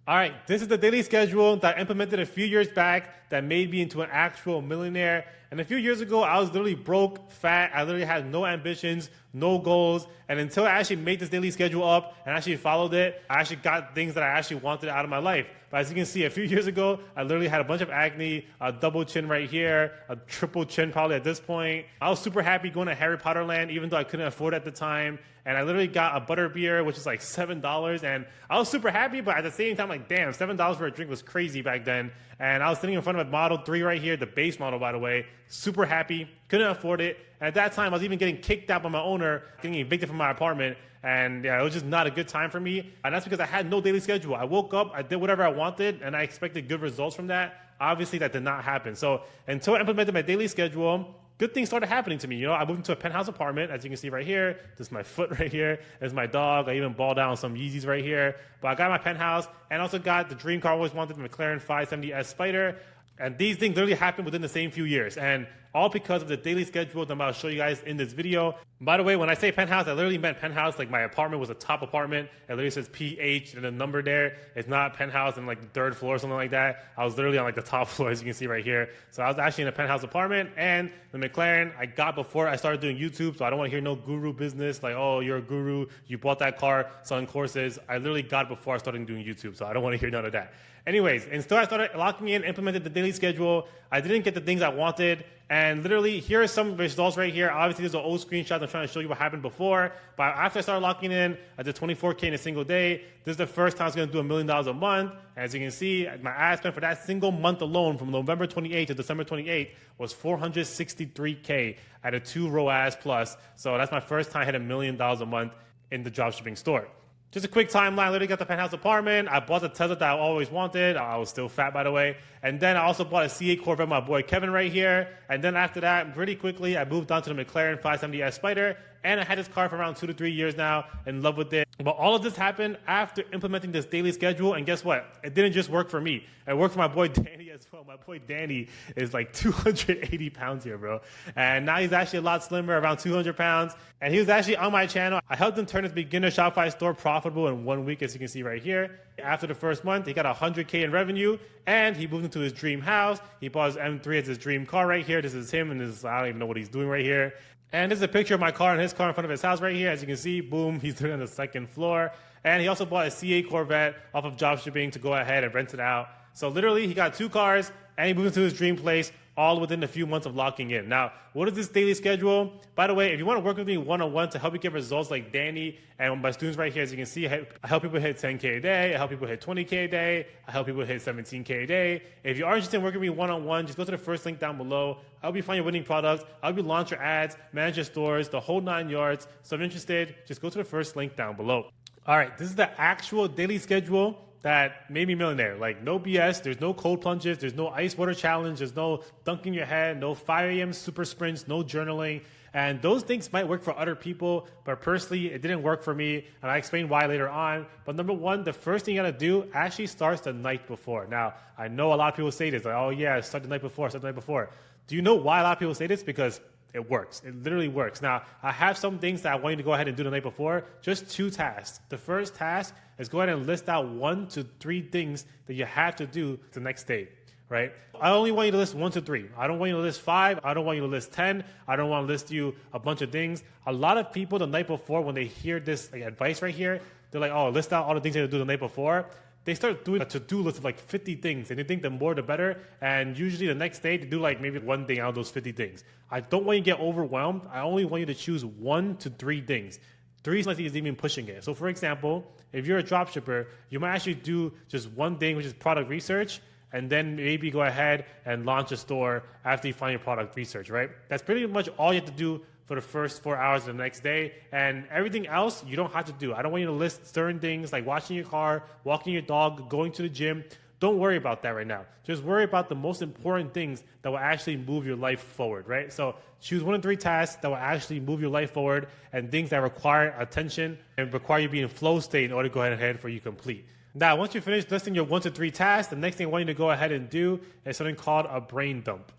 All right, this is the daily schedule that I implemented a few years back that made me into an actual millionaire. And a few years ago, I was literally broke, fat. I literally had no ambitions, no goals. And until I actually made this daily schedule up and actually followed it, I actually got things that I actually wanted out of my life. But as you can see, a few years ago, I literally had a bunch of acne, a double chin right here, a triple chin probably at this point. I was super happy going to Harry Potter land, even though I couldn't afford it at the time. And I literally got a butter beer, which is like $7. And I was super happy, but at the same time, like, damn, $7 for a drink was crazy back then. And I was sitting in front of a Model 3 right here, the base model, by the way. Super happy, couldn't afford it. And at that time, I was even getting kicked out by my owner, getting evicted from my apartment. And yeah, it was just not a good time for me. And that's because I had no daily schedule. I woke up, I did whatever I wanted, and I expected good results from that. Obviously, that did not happen. So until I implemented my daily schedule, good things started happening to me. You know, I moved into a penthouse apartment, as you can see right here. This is my foot right here. There's my dog. I even balled down some Yeezys right here. But I got my penthouse and also got the dream car I always wanted, the McLaren 570S Spider. And these things literally happened within the same few years. And all because of the daily schedule that I'm about to show you guys in this video. By the way, when I say penthouse, I literally meant penthouse. Like my apartment was a top apartment. It literally says PH and a number there. It's not penthouse and like the third floor or something like that. I was literally on like the top floor, as you can see right here. So I was actually in a penthouse apartment, and the McLaren I got before I started doing YouTube. So I don't want to hear no guru business like, oh, you're a guru, you bought that car selling courses. I literally got it before I started doing YouTube. So I don't want to hear none of that. Anyways, until I started locking in, implemented the daily schedule, I didn't get the things I wanted. And literally, here are some results right here. Obviously, there's an old screenshot. I'm trying to show you what happened before. But after I started locking in, I did 24K in a single day. This is the first time I was going to do $1 million a month. As you can see, my ad spend for that single month alone from November 28th to December 28th was 463K at a 2 ROAS plus. So that's my first time I hit $1 million a month in the dropshipping store. Just a quick timeline. I literally got the penthouse apartment. I bought the Tesla that I always wanted. I was still fat, by the way. And then I also bought a C8 Corvette, my boy Kevin right here. And then after that, pretty quickly, I moved on to the McLaren 570S Spider. And I had this car for around 2 to 3 years now, in love with it. But all of this happened after implementing this daily schedule. And guess what? It didn't just work for me. It worked for my boy Danny as well. My boy Danny is like 280 pounds here, bro. And now he's actually a lot slimmer, around 200 pounds. And he was actually on my channel. I helped him turn his beginner Shopify store profitable in 1 week, as you can see right here. After the first month, he got 100K in revenue, and he moved into his dream house. He bought his M3 as his dream car right here. This is him, and this is, I don't even know what he's doing right here. And this is a picture of my car and his car in front of his house right here. As you can see, boom, he's doing it on the second floor. And he also bought a C8 Corvette off of dropshipping to go ahead and rent it out. So literally, he got 2 cars, and he moved into his dream place all within a few months of locking in. Now, what is this daily schedule? By the way, if you want to work with me one-on-one to help you get results like Danny and my students right here, as you can see, I help people hit 10K a day, I help people hit 20K a day, I help people hit 17K a day. If you are interested in working with me one-on-one, just go to the first link down below. I'll be find your winning products. I'll be launch your ads, manage your stores, the whole 9 yards. So if you're interested, just go to the first link down below. All right, this is the actual daily schedule that made me millionaire. Like, no BS, there's no cold plunges, there's no ice water challenge, there's no dunking your head, no 5 a.m. super sprints, no journaling. And those things might work for other people, but personally, it didn't work for me, and I explain why later on. But number one, the first thing you gotta do actually starts the night before. Now, I know a lot of people say this, like, oh yeah, start the night before, start the night before. Do you know why a lot of people say this? Because it works. It literally works. Now, I have some things that I want you to go ahead and do the night before. Just 2 tasks. The first task is go ahead and list out 1 to 3 things that you have to do the next day, right? I only want you to list 1 to 3. I don't want you to list 5. I don't want you to list 10. I don't want to list you a bunch of things. A lot of people the night before, when they hear this advice right here, they're like, oh, list out all the things you have to do the night before. They start doing a to-do list of like 50 things, and they think the more the better. And usually the next day, they do like maybe 1 thing out of those 50 things. I don't want you to get overwhelmed. I only want you to choose 1 to 3 things. 3 is even pushing it. So for example, if you're a dropshipper, you might actually do just 1 thing, which is product research, and then maybe go ahead and launch a store after you find your product research, right? That's pretty much all you have to do for the first 4 hours of the next day, and everything else you don't have to do. I don't want you to list certain things like washing your car, walking your dog, going to the gym. Don't worry about that right now. Just worry about the most important things that will actually move your life forward, right? So choose 1 to 3 tasks that will actually move your life forward, and things that require attention and require you to be in flow state in order to go ahead for you complete. Now, once you finish listing your 1 to 3 tasks, the next thing I want you to go ahead and do is something called a brain dump.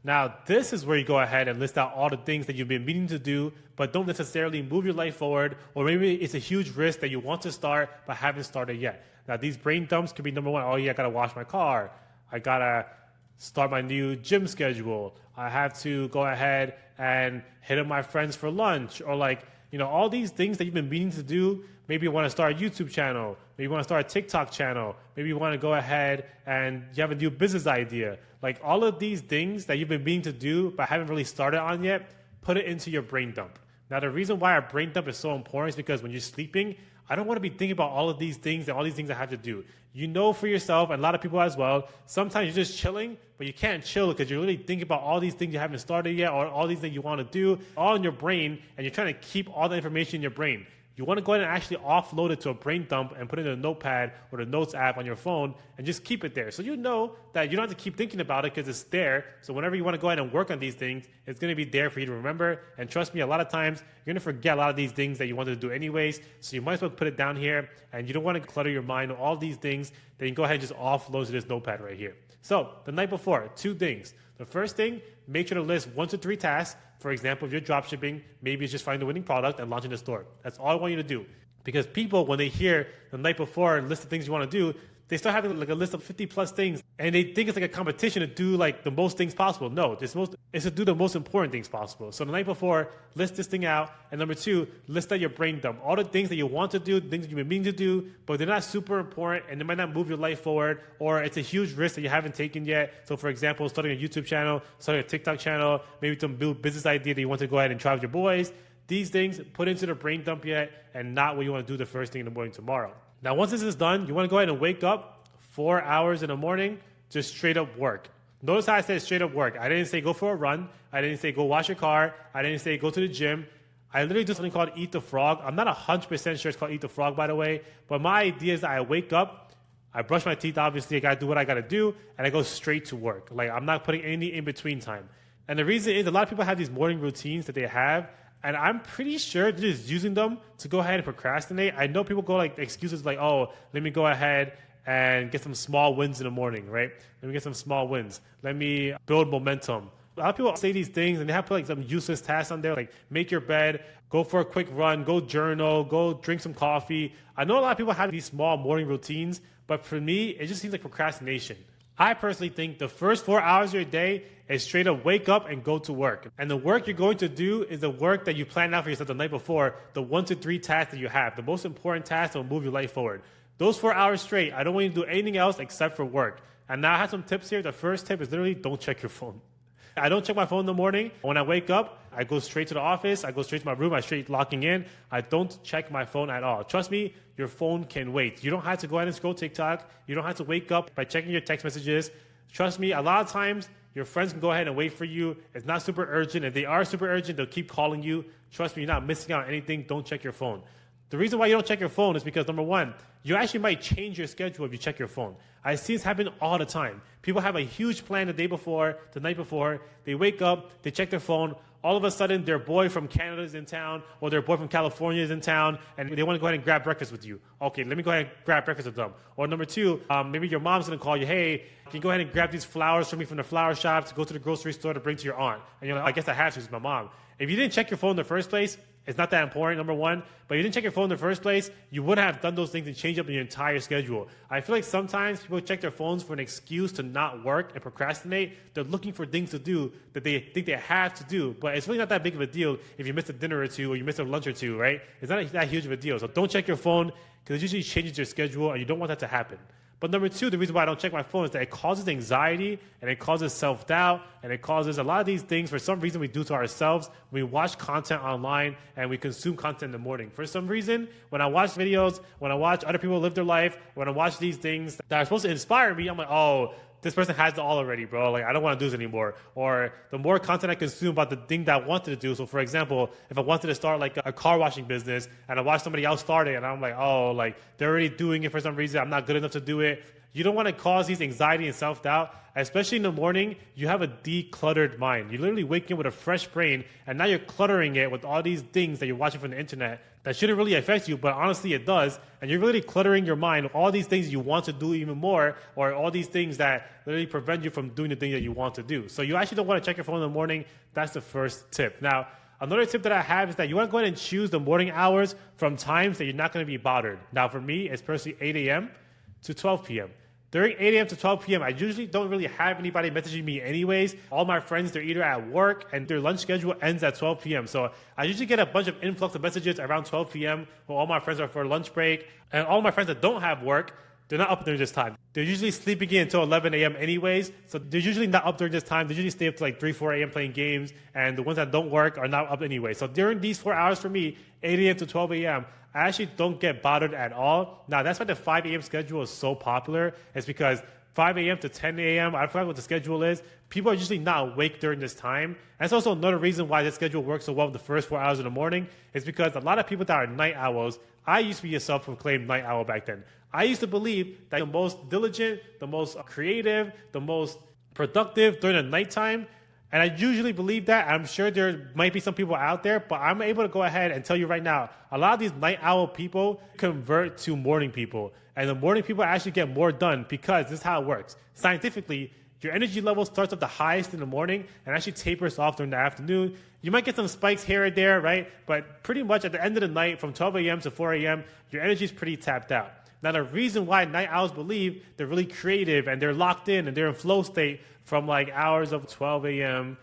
Now, this is where you go ahead and list out all the things that you've been meaning to do, but don't necessarily move your life forward, or maybe it's a huge risk that you want to start but haven't started yet. Now, these brain dumps could be number one, oh yeah, I gotta wash my car. I gotta start my new gym schedule. I have to go ahead and hit up my friends for lunch, or like, all these things that you've been meaning to do. Maybe you want to start a YouTube channel. Maybe you want to start a TikTok channel. Maybe you want to go ahead and you have a new business idea. Like all of these things that you've been meaning to do but haven't really started on yet, put it into your brain dump. Now, the reason why our brain dump is so important is because when you're sleeping, I don't want to be thinking about all of these things and all these things I have to do. For yourself, and a lot of people as well, sometimes you're just chilling, but you can't chill because you're really thinking about all these things you haven't started yet, or all these things you want to do, all in your brain, and you're trying to keep all the information in your brain. You want to go ahead and actually offload it to a brain dump and put it in a notepad or the notes app on your phone and just keep it there. So you know that you don't have to keep thinking about it because it's there. So whenever you want to go ahead and work on these things, it's going to be there for you to remember. And trust me, a lot of times you're going to forget a lot of these things that you wanted to do anyways. So you might as well put it down here, and you don't want to clutter your mind with all these things. Then you can go ahead and just offload to this notepad right here. So the night before, 2 things. The first thing, make sure to list 1 to 3 tasks. For example, if you're drop shipping, maybe it's just finding the winning product and launching the store. That's all I want you to do. Because people, when they hear the night before a list of things you want to do, they start having like a list of 50 plus things, and they think it's like a competition to do like the most things possible. No, it's to do the most important things possible. So the night before, list this thing out. And number 2, list out your brain dump. All the things that you want to do, things that you've been meaning to do, but they're not super important and they might not move your life forward, or it's a huge risk that you haven't taken yet. So for example, starting a YouTube channel, starting a TikTok channel, maybe some business idea that you want to go ahead and try with your boys. These things, put into the brain dump yet, and not what you want to do the first thing in the morning tomorrow. Now, once this is done, you want to go ahead and wake up 4 hours in the morning, just straight up work. Notice how I said straight up work. I didn't say go for a run. I didn't say go wash your car. I didn't say go to the gym. I literally do something called Eat the Frog. I'm not 100% sure it's called Eat the Frog, by the way. But my idea is that I wake up, I brush my teeth, obviously. I got to do what I got to do, and I go straight to work. Like, I'm not putting any in-between time. And the reason is a lot of people have these morning routines that they have, and I'm pretty sure they're just using them to go ahead and procrastinate. I know people go like excuses like, oh, let me go ahead and get some small wins in the morning, right? Let me get some small wins. Let me build momentum. A lot of people say these things and they have put like some useless tasks on there, like make your bed, go for a quick run, go journal, go drink some coffee. I know a lot of people have these small morning routines, but for me, it just seems like procrastination. I personally think the first 4 hours of your day is straight up wake up and go to work. And the work you're going to do is the work that you planned out for yourself the night before, the 1 to 3 tasks that you have, the most important tasks that will move your life forward. Those 4 hours straight, I don't want you to do anything else except for work. And now I have some tips here. The first tip is literally don't check your phone. I don't check my phone in the morning. When I wake up, I go straight to the office. I go straight to my room. I straight locking in. I don't check my phone at all. Trust me, your phone can wait. You don't have to go ahead and scroll TikTok. You don't have to wake up by checking your text messages. Trust me, a lot of times, your friends can go ahead and wait for you. It's not super urgent. If they are super urgent, they'll keep calling you. Trust me, you're not missing out on anything. Don't check your phone. The reason why you don't check your phone is because, number one, you actually might change your schedule if you check your phone. I see this happen all the time. People have a huge plan the day before, the night before. They wake up, they check their phone. All of a sudden, their boy from Canada is in town, or their boy from California is in town, and they want to go ahead and grab breakfast with you. Okay, let me go ahead and grab breakfast with them. Or number two, maybe your mom's going to call you, hey, can you go ahead and grab these flowers for me from the flower shop to go to the grocery store to bring to your aunt? And you're like, I guess I have to, it's my mom. If you didn't check your phone in the first place, it's not that important, number one. But if you didn't check your phone in the first place, you would have done those things and changed up your entire schedule. I feel like sometimes people check their phones for an excuse to not work and procrastinate. They're looking for things to do that they think they have to do. But it's really not that big of a deal if you miss a dinner or two or you miss a lunch or two, right? It's not that huge of a deal. So don't check your phone because it usually changes your schedule and you don't want that to happen. But number two, the reason why I don't check my phone is that it causes anxiety and it causes self-doubt and it causes a lot of these things for some reason we do to ourselves. We watch content online and we consume content in the morning. For some reason, when I watch videos, when I watch other people live their life, when I watch these things that are supposed to inspire me, I'm like, oh, this person has it all already, bro. Like, I don't want to do this anymore. Or the more content I consume about the thing that I wanted to do. So, for example, if I wanted to start like a car washing business and I watch somebody else start it and I'm like, oh, like they're already doing it for some reason. I'm not good enough to do it. You don't want to cause these anxiety and self-doubt, especially in the morning. You have a decluttered mind. You literally wake in with a fresh brain, and now you're cluttering it with all these things that you're watching from the internet that shouldn't really affect you, but honestly it does. And you're really cluttering your mind with all these things you want to do even more, or all these things that literally prevent you from doing the thing that you want to do. So you actually don't want to check your phone in the morning. That's the first tip. Now, another tip that I have is that you want to go ahead and choose the morning hours from times that you're not going to be bothered. Now, for me, it's personally 8 a.m., to 12 p.m. During 8 a.m. to 12 p.m., I usually don't really have anybody messaging me anyways. All my friends, they're either at work and their lunch schedule ends at 12 p.m. So I usually get a bunch of influx of messages around 12 p.m. when all my friends are for lunch break. And all my friends that don't have work, they're not up during this time. They're usually sleeping in until 11 a.m. anyways. So they're usually not up during this time. They usually stay up to like 3, 4 a.m. playing games. And the ones that don't work are not up anyway. So during these 4 hours for me, 8 a.m. to 12 a.m., I actually don't get bothered at all. Now, that's why the 5 a.m. schedule is so popular. It's because 5 a.m. to 10 a.m., I forgot what the schedule is. People are usually not awake during this time. And it's also another reason why this schedule works so well the first 4 hours in the morning is because a lot of people that are night owls, I used to be a self-proclaimed night owl back then. I used to believe that the most diligent, the most creative, the most productive during the nighttime. And I usually believe that. I'm sure there might be some people out there, but I'm able to go ahead and tell you right now, a lot of these night owl people convert to morning people. And the morning people actually get more done because this is how it works. Scientifically, your energy level starts at the highest in the morning and actually tapers off during the afternoon. You might get some spikes here or there, right? But pretty much at the end of the night, from 12 a.m. to 4 a.m., your energy is pretty tapped out. Now, the reason why night owls believe they're really creative and they're locked in and they're in flow state from like hours of 12 a.m.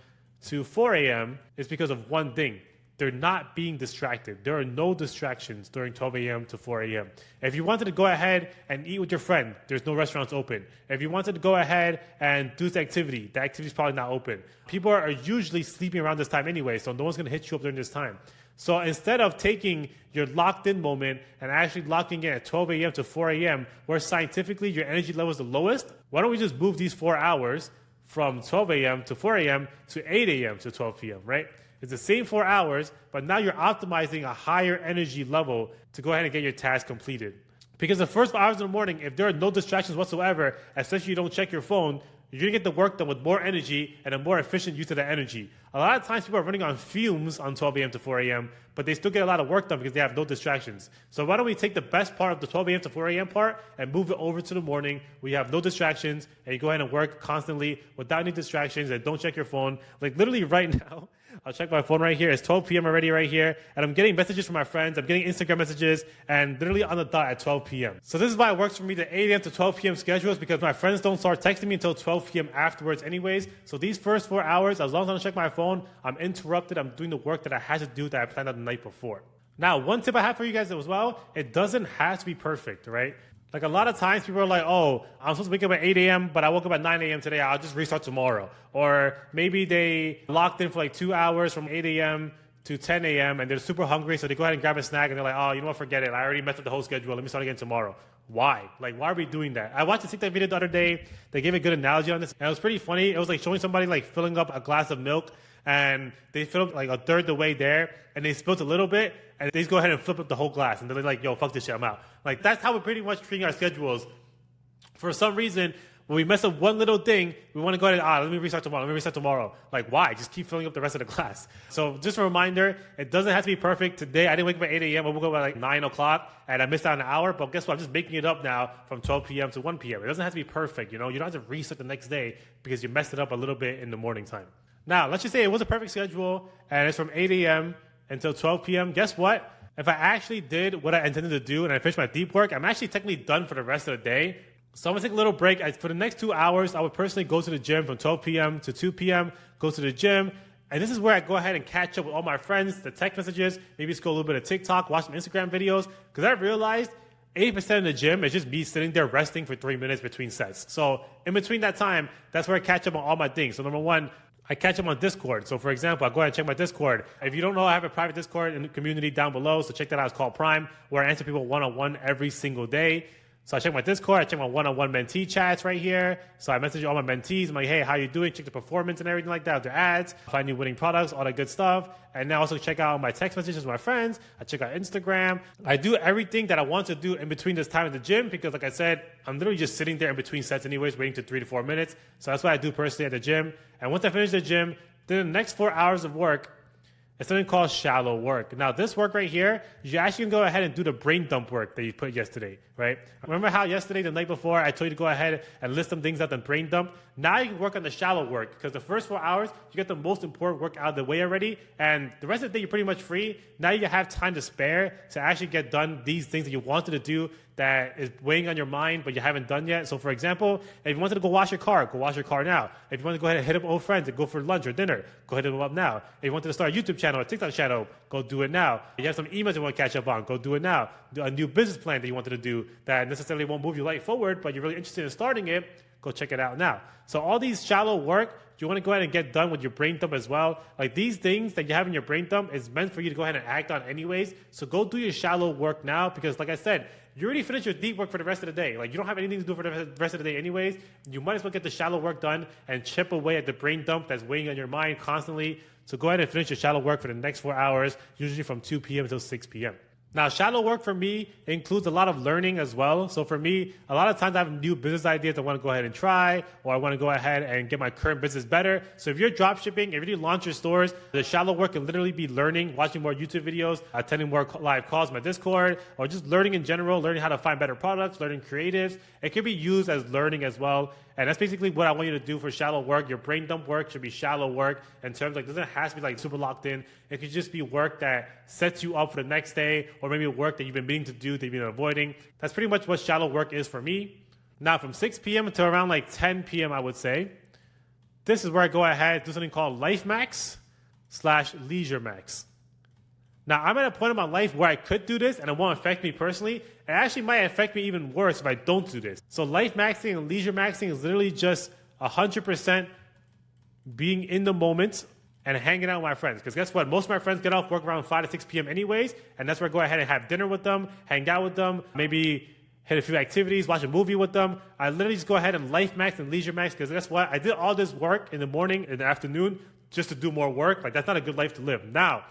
to 4 a.m. is because of one thing. They're not being distracted. There are no distractions during 12 a.m. to 4 a.m. If you wanted to go ahead and eat with your friend, there's no restaurants open. If you wanted to go ahead and do the activity is probably not open. People are usually sleeping around this time anyway, so no one's going to hit you up during this time. So instead of taking your locked-in moment and actually locking in at 12 a.m. to 4 a.m., where scientifically your energy level is the lowest, why don't we just move these 4 hours from 12 a.m. to 4 a.m. to 8 a.m. to 12 p.m., right? It's the same 4 hours, but now you're optimizing a higher energy level to go ahead and get your task completed. Because the first 5 hours in the morning, if there are no distractions whatsoever, especially you don't check your phone, you're going to get the work done with more energy and a more efficient use of that energy. A lot of times people are running on fumes on 12 a.m. to 4 a.m., but they still get a lot of work done because they have no distractions. So why don't we take the best part of the 12 a.m. to 4 a.m. part and move it over to the morning where you have no distractions and you go ahead and work constantly without any distractions and don't check your phone. Like literally right now, I'll check my phone right here. It's 12 p.m. already right here. And I'm getting messages from my friends. I'm getting Instagram messages and literally on the dot at 12 p.m. So this is why it works for me, the 8 a.m. to 12 p.m. schedule is because my friends don't start texting me until 12 p.m. afterwards anyways. So these first 4 hours, as long as I don't check my phone, I'm interrupted. I'm doing the work that I had to do that I planned out the night before. Now, one tip I have for you guys as well, it doesn't have to be perfect, right? Like a lot of times people are like, oh, I'm supposed to wake up at 8 a.m., but I woke up at 9 a.m. today. I'll just restart tomorrow. Or maybe they locked in for like 2 hours from 8 a.m. to 10 a.m. and they're super hungry. So they go ahead and grab a snack and they're like, oh, you know what, forget it. I already messed up the whole schedule. Let me start again tomorrow. Why? Like, why are we doing that? I watched a TikTok video the other day. They gave a good analogy on this. And it was pretty funny. It was like showing somebody like filling up a glass of milk and they filled up like a third the way there and they spilled a little bit and they just go ahead and flip up the whole glass and they're like, yo, fuck this shit, I'm out. Like, that's how we're pretty much treating our schedules. For some reason, when we mess up one little thing, we want to go ahead and, let me restart tomorrow. Like, why? Just keep filling up the rest of the glass. So just a reminder, it doesn't have to be perfect. Today, I didn't wake up at 8 a.m. I woke up at like 9 o'clock, and I missed out an hour. But guess what? I'm just making it up now from 12 p.m. to 1 p.m. It doesn't have to be perfect, you know? You don't have to restart the next day because you messed it up a little bit in the morning time. Now, let's just say it was a perfect schedule, and it's from 8 a.m. until 12 p.m. Guess what? If I actually did what I intended to do and I finished my deep work, I'm actually technically done for the rest of the day. So I'm going to take a little break. For the next 2 hours, I would personally go to the gym from 12 p.m. to 2 p.m., go to the gym. And this is where I go ahead and catch up with all my friends, the text messages, maybe scroll a little bit of TikTok, watch some Instagram videos. Because I realized 80% of the gym is just me sitting there resting for 3 minutes between sets. So in between that time, that's where I catch up on all my things. So number one, I catch up on Discord. So for example, I go ahead and check my Discord. If you don't know, I have a private Discord in the community down below. So check that out. It's called Prime, where I answer people one-on-one every single day. So I check my Discord, I check my one-on-one mentee chats right here. So I message all my mentees. I'm like, hey, how you doing? Check the performance and everything like that, their ads, find new winning products, all that good stuff. And then also check out my text messages with my friends. I check out Instagram. I do everything that I want to do in between this time at the gym because, like I said, I'm literally just sitting there in between sets anyways, waiting to 3 to 4 minutes. So that's what I do personally at the gym. And once I finish the gym, then the next 4 hours of work, it's something called shallow work. Now, this work right here, you actually can go ahead and do the brain dump work that you put yesterday, right? Remember how yesterday, the night before, I told you to go ahead and list some things out the brain dump? Now you can work on the shallow work because the first 4 hours, you get the most important work out of the way already, and the rest of the day, you're pretty much free. Now you have time to spare to actually get done these things that you wanted to do that is weighing on your mind but you haven't done yet. So for example, if you wanted to go wash your car, go wash your car now. If you want to go ahead and hit up old friends and go for lunch or dinner, go hit them up now. If you wanted to start a YouTube channel or a TikTok channel, go do it now. If you have some emails you want to catch up on, go do it now. Do a new business plan that you wanted to do that necessarily won't move your life forward, but you're really interested in starting it, go check it out now. So all these shallow work, you want to go ahead and get done with your brain dump as well. Like these things that you have in your brain dump is meant for you to go ahead and act on anyways. So go do your shallow work now, because like I said, you already finished your deep work for the rest of the day. Like you don't have anything to do for the rest of the day anyways. You might as well get the shallow work done and chip away at the brain dump that's weighing on your mind constantly. So go ahead and finish your shallow work for the next 4 hours, usually from 2 p.m. until 6 p.m. Now, shallow work for me includes a lot of learning as well. So for me, a lot of times I have new business ideas I want to go ahead and try, or I want to go ahead and get my current business better. So if you're drop shipping, if you launch your stores, the shallow work can literally be learning, watching more YouTube videos, attending more live calls on my Discord, or just learning in general, learning how to find better products, learning creatives. It can be used as learning as well. And that's basically what I want you to do for shallow work. Your brain dump work should be shallow work in terms like, it doesn't have to be like super locked in. It could just be work that sets you up for the next day, or maybe work that you've been meaning to do that you've been avoiding. That's pretty much what shallow work is for me. Now from 6 p.m. until around like 10 p.m. I would say, this is where I go ahead and do something called Life Max / Leisure Max. Now, I'm at a point in my life where I could do this and it won't affect me personally. It actually might affect me even worse if I don't do this. So life maxing and leisure maxing is literally just 100% being in the moment and hanging out with my friends. Because guess what? Most of my friends get off work around 5 to 6 p.m. anyways, and that's where I go ahead and have dinner with them, hang out with them, maybe hit a few activities, watch a movie with them. I literally just go ahead and life max and leisure max, because guess what? I did all this work in the morning, in the afternoon, just to do more work. Like, that's not a good life to live. Now,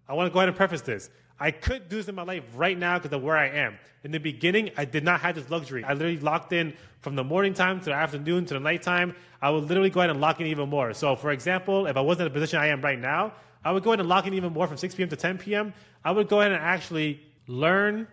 I want to go ahead and preface this. I could do this in my life right now because of where I am. In the beginning, I did not have this luxury. I literally locked in from the morning time to the afternoon to the nighttime. I would literally go ahead and lock in even more. So for example, if I wasn't in the position I am right now, I would go ahead and lock in even more from 6 p.m. to 10 p.m. I would go ahead and actually learn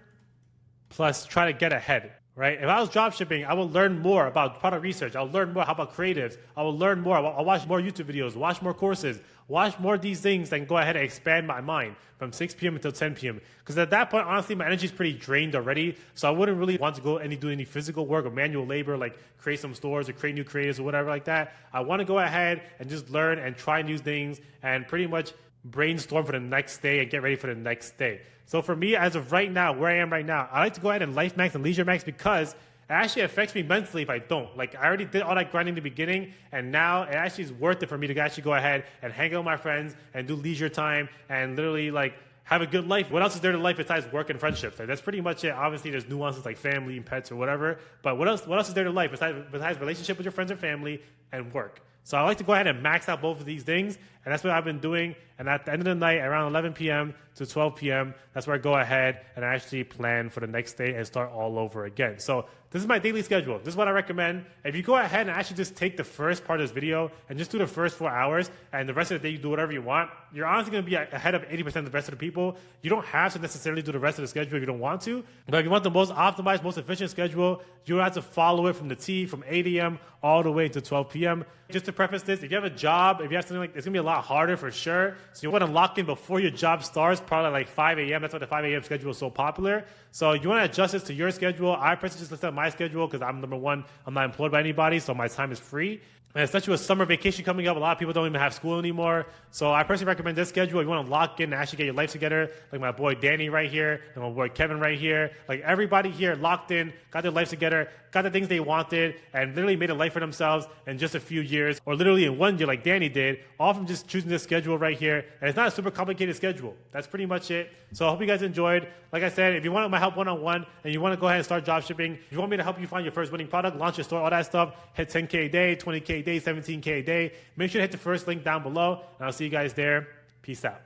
plus try to get ahead. Right? If I was drop shipping, I would learn more about product research. I'll learn more about creatives. I will learn more. I'll watch more YouTube videos, watch more courses, watch more of these things that can go ahead and expand my mind from 6 p.m. until 10 p.m. Because at that point, honestly, my energy is pretty drained already. So I wouldn't really want to go do any physical work or manual labor, like create some stores or create new creatives or whatever like that. I want to go ahead and just learn and try new things and pretty much brainstorm for the next day and get ready for the next day. So for me, as of right now, where I am right now, I like to go ahead and life max and leisure max because it actually affects me mentally if I don't. Like, I already did all that grinding in the beginning, and now it actually is worth it for me to actually go ahead and hang out with my friends and do leisure time and literally like have a good life. What else is there to life besides work and friendships? Like, that's pretty much it. Obviously, there's nuances like family and pets or whatever, but what else is there to life besides relationship with your friends or family and work? So I like to go ahead and max out both of these things, and that's what I've been doing. And at the end of the night, around 11 p.m. to 12 p.m., that's where I go ahead and I actually plan for the next day and start all over again. So this is my daily schedule. This is what I recommend. If you go ahead and actually just take the first part of this video and just do the first 4 hours, and the rest of the day you do whatever you want, you're honestly going to be ahead of 80% of the rest of the people. You don't have to necessarily do the rest of the schedule if you don't want to. But if you want the most optimized, most efficient schedule, you have to follow it from the T, from 8 a.m. all the way to 12 p.m. Just to preface this, if you have a job, if you have something like, it's going to be a lot harder for sure. So you want to lock in before your job starts, probably like 5 a.m. That's why the 5 a.m. schedule is so popular. So you want to adjust this to your schedule. I personally just set up my schedule because I'm number one, I'm not employed by anybody, so my time is free. And especially with summer vacation coming up, a lot of people don't even have school anymore. So I personally recommend this schedule. If you want to lock in and actually get your life together, like my boy Danny right here, and my boy Kevin right here, like everybody here locked in, got their life together, got the things they wanted, and literally made a life for themselves in just a few years, or literally in 1 year like Danny did, all from just choosing this schedule right here. And it's not a super complicated schedule. That's pretty much it. So I hope you guys enjoyed. Like I said, if you want my help one-on-one, and you want to go ahead and start drop shipping, if you want me to help you find your first winning product, launch your store, all that stuff, hit 10K a day, 20K a day, 17K a day, make sure to hit the first link down below, and I'll see you guys there. Peace out.